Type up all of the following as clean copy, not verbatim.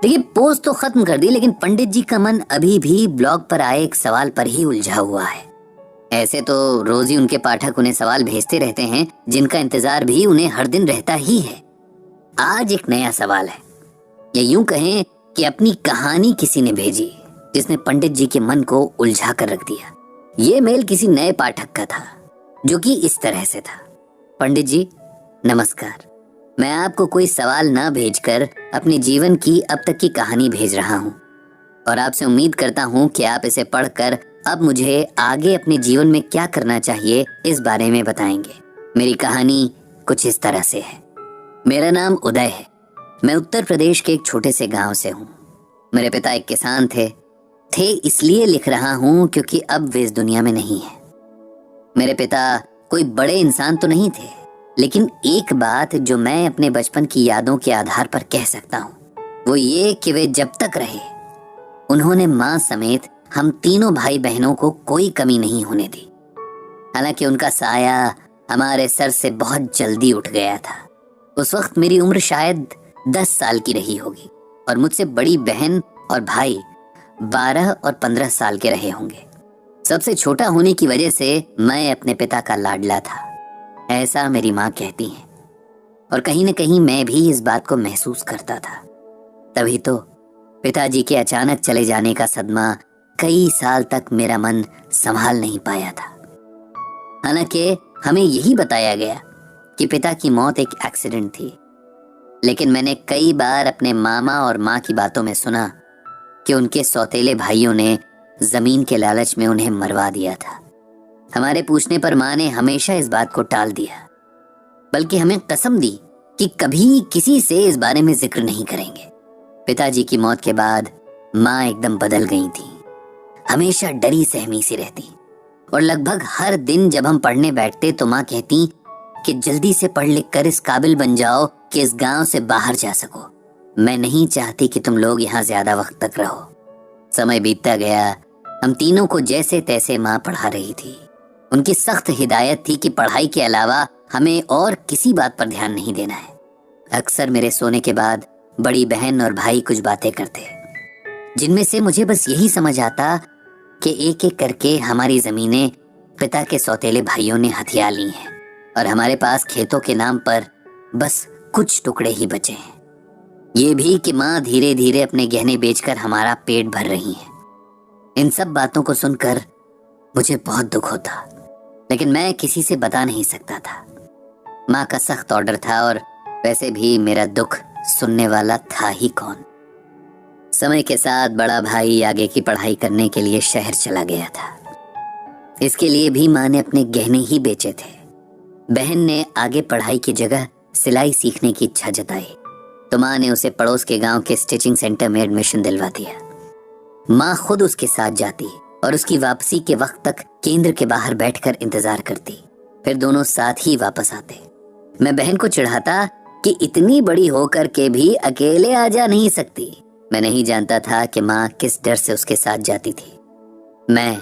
देखिए, पोस्ट तो खत्म कर दी, लेकिन पंडित जी का मन अभी भी ब्लॉग पर आए एक सवाल पर ही उलझा हुआ है। ऐसे तो रोज ही उनके पाठक उन्हें सवाल भेजते रहते हैं, जिनका इंतजार भी उन्हें हर दिन रहता ही है। आज एक नया सवाल है, या यूं कहें कि अपनी कहानी किसी ने भेजी, जिसने पंडित जी के मन को उलझा कर रख दिया। ये मेल किसी नए पाठक का था, जो कि इस तरह से था। पंडित जी नमस्कार, मैं आपको कोई सवाल ना भेजकर अपने जीवन की अब तक की कहानी भेज रहा हूँ, और आपसे उम्मीद करता हूँ कि आप इसे पढ़कर अब मुझे आगे अपने जीवन में क्या करना चाहिए इस बारे में बताएंगे। मेरी कहानी कुछ इस तरह से है। मेरा नाम उदय है। मैं उत्तर प्रदेश के एक छोटे से गांव से हूँ। मेरे पिता एक किसान थे इसलिए लिख रहा हूँ क्योंकि अब वे इस दुनिया में नहीं है। मेरे पिता कोई बड़े इंसान तो नहीं थे, लेकिन एक बात जो मैं अपने बचपन की यादों के आधार पर कह सकता हूँ, वो ये कि वे जब तक रहे उन्होंने माँ समेत हम तीनों भाई बहनों को कोई कमी नहीं होने दी। हालांकि उनका साया हमारे सर से बहुत जल्दी उठ गया था। उस वक्त मेरी उम्र शायद 10 साल की रही होगी, और मुझसे बड़ी बहन और भाई 12 और 15 साल के रहे होंगे। सबसे छोटा होने की वजह से मैं अपने पिता का लाडला था, ऐसा मेरी माँ कहती हैं, और कहीं न कहीं मैं भी इस बात को महसूस करता था। तभी तो पिताजी के अचानक चले जाने का सदमा कई साल तक मेरा मन संभाल नहीं पाया था। हालांकि हमें यही बताया गया कि पिता की मौत एक एक्सीडेंट थी, लेकिन मैंने कई बार अपने मामा और माँ की बातों में सुना कि उनके सौतेले भाइयों ने जमीन के लालच में उन्हें मरवा दिया था। हमारे पूछने पर माँ ने हमेशा इस बात को टाल दिया, बल्कि हमें कसम दी कि कभी किसी से इस बारे में जिक्र नहीं करेंगे। पिताजी की मौत के बाद माँ एकदम बदल गई थी। हमेशा डरी सहमी सी रहती, और लगभग हर दिन जब हम पढ़ने बैठते तो माँ कहती कि जल्दी से पढ़ लिख कर इस काबिल बन जाओ कि इस गांव से बाहर जा सको। मैं नहीं चाहती कि तुम लोग यहाँ ज्यादा वक्त तक रहो। समय बीतता गया, हम तीनों को जैसे तैसे माँ पढ़ा रही थी। उनकी सख्त हिदायत थी कि पढ़ाई के अलावा हमें और किसी बात पर ध्यान नहीं देना है। अक्सर मेरे सोने के बाद बड़ी बहन और भाई कुछ बातें करते, जिनमें से मुझे बस यही समझ आता कि एक एक करके हमारी जमीनें पिता के सौतेले भाइयों ने हथिया ली हैं, और हमारे पास खेतों के नाम पर बस कुछ टुकड़े ही बचे हैं। ये भी कि माँ धीरे धीरे अपने गहने बेचकर हमारा पेट भर रही है। इन सब बातों को सुनकर मुझे बहुत दुख होता, लेकिन मैं किसी से बता नहीं सकता था। माँ का सख्त ऑर्डर था, और वैसे भी मेरा दुख सुनने वाला था ही कौन। समय के साथ बड़ा भाई आगे की पढ़ाई करने के लिए शहर चला गया था। इसके लिए भी माँ ने अपने गहने ही बेचे थे। बहन ने आगे पढ़ाई की जगह सिलाई सीखने की इच्छा जताई, तो माँ ने उसे पड़ोस के गांव के स्टिचिंग सेंटर में एडमिशन दिलवा दिया। माँ खुद उसके साथ जाती और उसकी वापसी के वक्त तक केंद्र के बाहर बैठकर इंतजार करती, फिर दोनों साथ ही वापस आते। मैं बहन को चिढ़ाता कि इतनी बड़ी होकर के भी अकेले आ जा नहीं सकती। मैं नहीं जानता था कि माँ किस डर से उसके साथ जाती थी। मैं,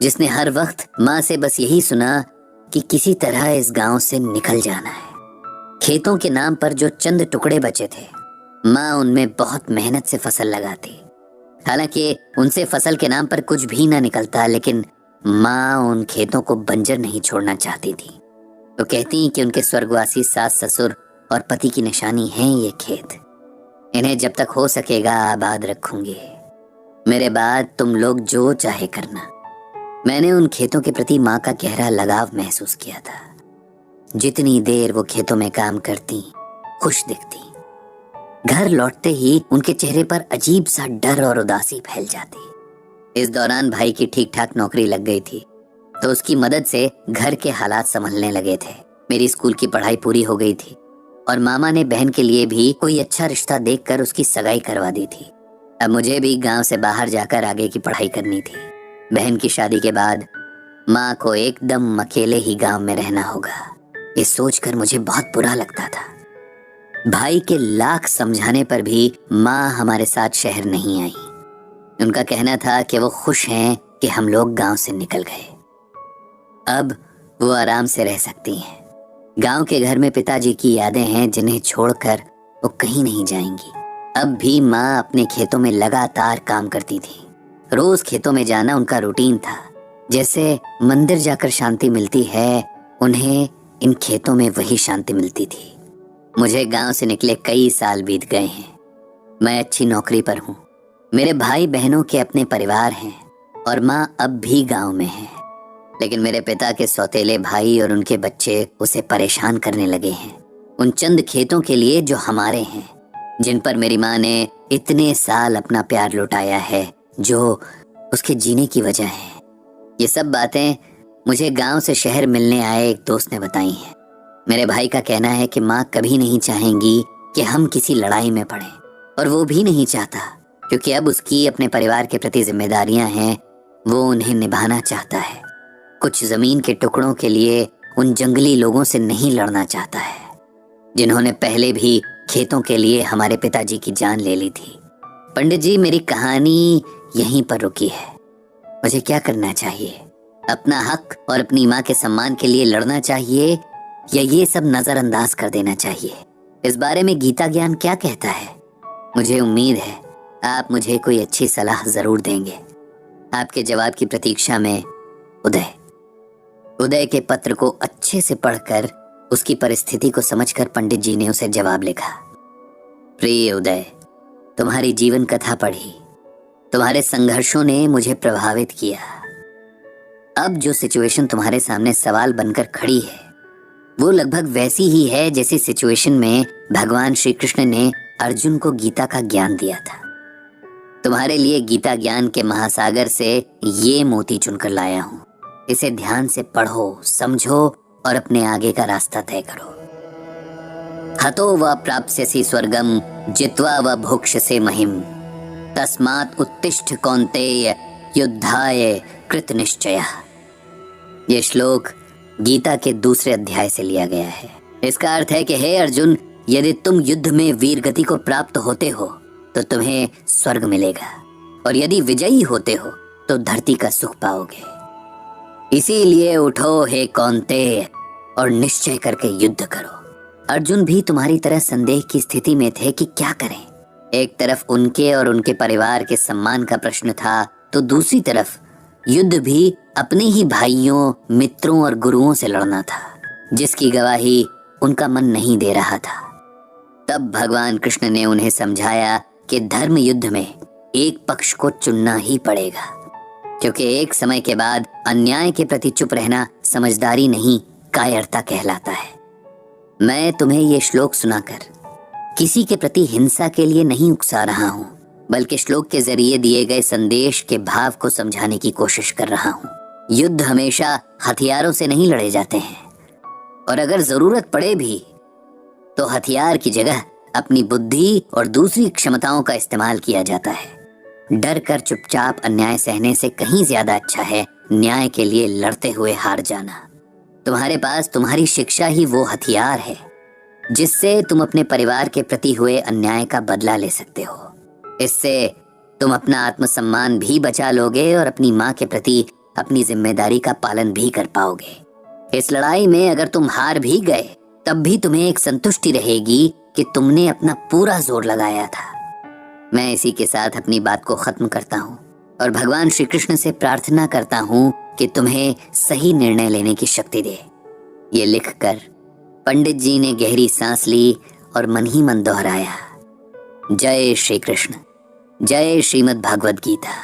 जिसने हर वक्त माँ से बस यही सुना कि किसी तरह इस गांव से निकल जाना है। खेतों के नाम पर जो चंद टुकड़े बचे थे, माँ उनमें बहुत मेहनत से फसल लगाती। हालांकि उनसे फसल के नाम पर कुछ भी ना निकलता, लेकिन माँ उन खेतों को बंजर नहीं छोड़ना चाहती थी। तो कहती कि उनके स्वर्गवासी सास ससुर और पति की निशानी है ये खेत, इन्हें जब तक हो सकेगा आबाद रखूंगी। मेरे बाद तुम लोग जो चाहे करना। मैंने उन खेतों के प्रति माँ का गहरा लगाव महसूस किया था। जितनी देर वो खेतों में काम करती, खुश दिखती, घर लौटते ही उनके चेहरे पर अजीब सा डर और उदासी फैल जाती। इस दौरान भाई की ठीक ठाक नौकरी लग गई थी, तो उसकी मदद से घर के हालात संभलने लगे थे। मेरी स्कूल की पढ़ाई पूरी हो गई थी, और मामा ने बहन के लिए भी कोई अच्छा रिश्ता देखकर उसकी सगाई करवा दी थी। अब मुझे भी गांव से बाहर जाकर आगे की पढ़ाई करनी थी। बहन की शादी के बाद माँ को एकदम अकेले ही गांव में रहना होगा, ये सोचकर मुझे बहुत बुरा लगता था। भाई के लाख समझाने पर भी माँ हमारे साथ शहर नहीं आई। उनका कहना था कि वो खुश हैं कि हम लोग गांव से निकल गए, अब वो आराम से रह सकती हैं। गांव के घर में पिताजी की यादें हैं जिन्हें छोड़कर वो कहीं नहीं जाएंगी। अब भी माँ अपने खेतों में लगातार काम करती थी। रोज खेतों में जाना उनका रूटीन था। जैसे मंदिर जाकर शांति मिलती है, उन्हें इन खेतों में वही शांति मिलती थी। मुझे गांव से निकले कई साल बीत गए हैं। मैं अच्छी नौकरी पर हूँ, मेरे भाई बहनों के अपने परिवार हैं और माँ अब भी गांव में है। लेकिन मेरे पिता के सौतेले भाई और उनके बच्चे उसे परेशान करने लगे हैं, उन चंद खेतों के लिए जो हमारे हैं, जिन पर मेरी माँ ने इतने साल अपना प्यार लुटाया है, जो उसके जीने की वजह है। ये सब बातें मुझे गांव से शहर मिलने आए एक दोस्त ने बताई हैं। मेरे भाई का कहना है कि माँ कभी नहीं चाहेंगी कि हम किसी लड़ाई में पड़ें, और वो भी नहीं चाहता, क्योंकि अब उसकी अपने परिवार के प्रति जिम्मेदारियां हैं, वो उन्हें निभाना चाहता है। कुछ जमीन के टुकड़ों के लिए उन जंगली लोगों से नहीं लड़ना चाहता है, जिन्होंने पहले भी खेतों के लिए हमारे पिताजी की जान ले ली थी। पंडित जी, मेरी कहानी यहीं पर रुकी है। मुझे क्या करना चाहिए? अपना हक और अपनी माँ के सम्मान के लिए लड़ना चाहिए या ये सब नजरअंदाज कर देना चाहिए? इस बारे में गीता ज्ञान क्या कहता है? मुझे उम्मीद है आप मुझे कोई अच्छी सलाह जरूर देंगे। आपके जवाब की प्रतीक्षा में, उदय। उदय के पत्र को अच्छे से पढ़कर उसकी परिस्थिति को समझकर पंडित जी ने उसे जवाब लिखा। प्रिय उदय, तुम्हारी जीवन कथा पढ़ी, तुम्हारे संघर्षों ने मुझे प्रभावित किया। अब जो सिचुएशन तुम्हारे सामने सवाल बनकर खड़ी है, वो लगभग वैसी ही है जैसी सिचुएशन में भगवान श्री कृष्ण ने अर्जुन को गीता का ज्ञान दिया था। तुम्हारे लिए गीता ज्ञान के महासागर से ये मोती चुनकर लाया हूं। इसे ध्यान से पढ़ो, समझो और अपने आगे का रास्ता तय करो। हतो व प्राप्स्यसि स्वर्गम जित्वा व भोक्ष्यसे महिम, तस्मात् उत्तिष्ठ कौन्तेय युद्धाय कृत निश्चयः। ये श्लोक गीता के दूसरे अध्याय से लिया गया है। इसका अर्थ है कि हे अर्जुन, यदि तुम युद्ध में वीर गति को प्राप्त होते हो तो तुम्हें स्वर्ग मिलेगा, और यदि विजयी होते हो तो धरती का सुख पाओगे। इसीलिए उठो हे कौन्तेय और निश्चय करके युद्ध करो। अर्जुन भी तुम्हारी तरह संदेह की स्थिति में थे कि क्या करें। एक तरफ उनके और उनके परिवार के सम्मान का प्रश्न था, तो दूसरी तरफ युद्ध भी अपने ही भाइयों, मित्रों और गुरुओं से लड़ना था, जिसकी गवाही उनका मन नहीं दे रहा था। तब भगवान कृष्ण ने उन्हें समझाया कि धर्म युद्ध में एक पक्ष को चुनना ही पड़ेगा, क्योंकि एक समय के बाद अन्याय के प्रति चुप रहना समझदारी नहीं, कायरता कहलाता है। मैं तुम्हें ये श्लोक सुनाकर किसी के प्रति हिंसा के लिए नहीं उकसा रहा हूँ, बल्कि श्लोक के जरिए दिए गए संदेश के भाव को समझाने की कोशिश कर रहा हूँ। युद्ध हमेशा हथियारों से नहीं लड़े जाते हैं, और अगर जरूरत पड़े भी तो हथियार की जगह अपनी बुद्धि और दूसरी क्षमताओं का इस्तेमाल किया जाता है। डर कर चुपचाप अन्याय सहने से कहीं ज्यादा अच्छा है न्याय के लिए लड़ते हुए हार जाना। तुम्हारे पास तुम्हारी शिक्षा ही वो हथियार है जिससे तुम अपने परिवार के प्रति हुए अन्याय का बदला ले सकते हो। इससे तुम अपना आत्मसम्मान भी बचा लोगे और अपनी माँ के प्रति अपनी जिम्मेदारी का पालन भी कर पाओगे। इस लड़ाई में अगर तुम हार भी गए, तब भी तुम्हें एक संतुष्टि रहेगी कि तुमने अपना पूरा जोर लगाया था। मैं इसी के साथ अपनी बात को खत्म करता हूँ और भगवान श्री कृष्ण से प्रार्थना करता हूँ कि तुम्हें सही निर्णय लेने की शक्ति दे। ये लिखकर पंडित जी ने गहरी सांस ली और मन ही मन दोहराया, जय श्री कृष्ण, जय श्रीमद् भागवत गीता।